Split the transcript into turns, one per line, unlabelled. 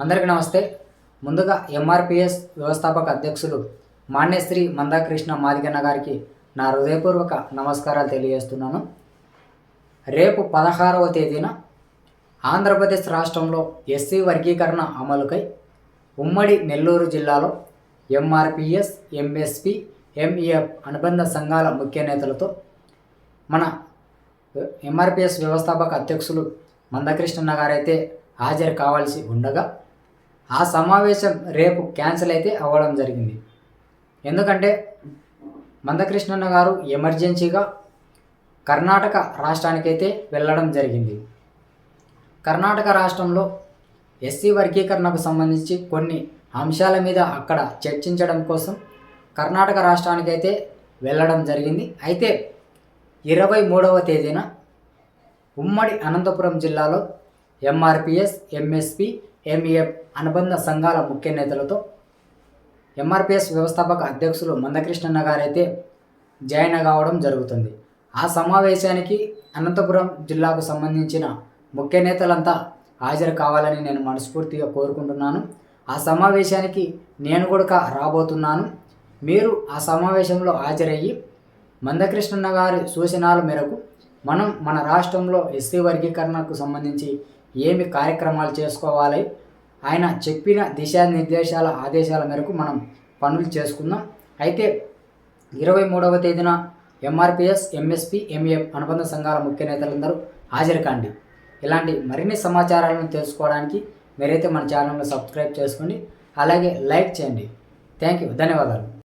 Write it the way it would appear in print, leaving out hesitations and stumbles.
అందరికీ నమస్తే. ముందుగా ఎంఆర్పిఎస్ వ్యవస్థాపక అధ్యక్షులు మాన్యశ్రీ మందాకృష్ణ మాదిగన్న గారికి నా హృదయపూర్వక నమస్కారాలు తెలియజేస్తున్నాను. రేపు 16వ తేదీన ఆంధ్రప్రదేశ్ రాష్ట్రంలో ఎస్సీ వర్గీకరణ అమలుకై ఉమ్మడి నెల్లూరు జిల్లాలో ఎంఆర్పిఎస్, ఎంఎస్పి, ఎంఈఎఫ్ అనుబంధ సంఘాల ముఖ్య నేతలతో మన ఎంఆర్పిఎస్ వ్యవస్థాపక అధ్యక్షులు మందకృష్ణన్న గారైతే హాజరు కావాల్సి ఉండగా ఆ సమావేశం రేపు క్యాన్సిల్ అయితే అవ్వడం జరిగింది. ఎందుకంటే మందకృష్ణన్న గారు ఎమర్జెన్సీగా కర్ణాటక రాష్ట్రానికైతే వెళ్ళడం జరిగింది. కర్ణాటక రాష్ట్రంలో ఎస్సీ వర్గీకరణకు సంబంధించి కొన్ని అంశాల మీద అక్కడ చర్చించడం కోసం కర్ణాటక రాష్ట్రానికైతే వెళ్ళడం జరిగింది. అయితే 23వ తేదీన ఉమ్మడి అనంతపురం జిల్లాలో ఎంఆర్పిఎస్, ఎంఎస్పి, ఎంఈఎఫ్ అనుబంధ సంఘాల ముఖ్య నేతలతో ఎంఆర్పిఎస్ వ్యవస్థాపక అధ్యక్షులు మందకృష్ణన్న గారైతే జాయిన్ కావడం జరుగుతుంది. ఆ సమావేశానికి అనంతపురం జిల్లాకు సంబంధించిన ముఖ్య నేతలంతా హాజరు కావాలని నేను మనస్ఫూర్తిగా కోరుకుంటున్నాను. ఆ సమావేశానికి నేను కూడా రాబోతున్నాను. మీరు ఆ సమావేశంలో హాజరయ్యి మందకృష్ణన్న గారి సూచనల మేరకు మన రాష్ట్రంలో ఎస్సీ వర్గీకరణకు సంబంధించి ఏమి కార్యక్రమాలు చేసుకోవాలి, ఆయన చెప్పిన దిశానిర్దేశాల ఆదేశాల మేరకు మనం పనులు చేసుకుందాం. అయితే 23వ తేదీన ఎంఆర్పిఎస్, ఎంఎస్పి, ఎంఈఎఫ్ అనుబంధ సంఘాల ముఖ్య నేతలందరూ హాజరు కాండి. ఇలాంటి మరిన్ని సమాచారాలను తెలుసుకోవడానికి మీరైతే మన ఛానల్ని సబ్స్క్రైబ్ చేసుకోండి, అలాగే లైక్ చేయండి. థ్యాంక్ యూ, ధన్యవాదాలు.